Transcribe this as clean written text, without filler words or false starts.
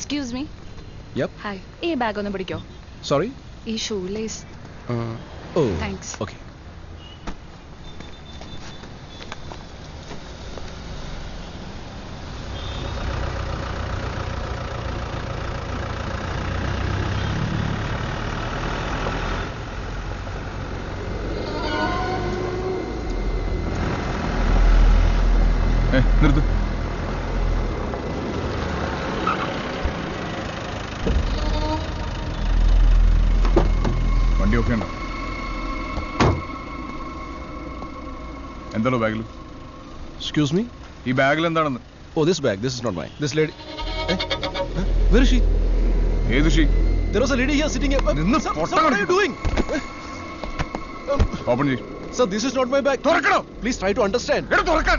Excuse me. Yep. Hi. ഈ bag ഒന്ന് പിടിക്കോ? Sorry? ഈ shoe lace. Oh. Thanks. Okay. നിർത്ത്. വണ്ടി ഒക്കെ ഉണ്ടോ? എന്താണോ ബാഗിൽ? Excuse me? ഈ ബാഗിൽ എന്താണെന്ന്? Oh, this bag. This is not mine. This lady. Where is she? ഏത് she? There was a lady here sitting here. Sir, what are you doing? Open ചെയ്യ്. Sir, this is not my bag. തുറക്കണോ? Please try to understand. തുറക്കാൻ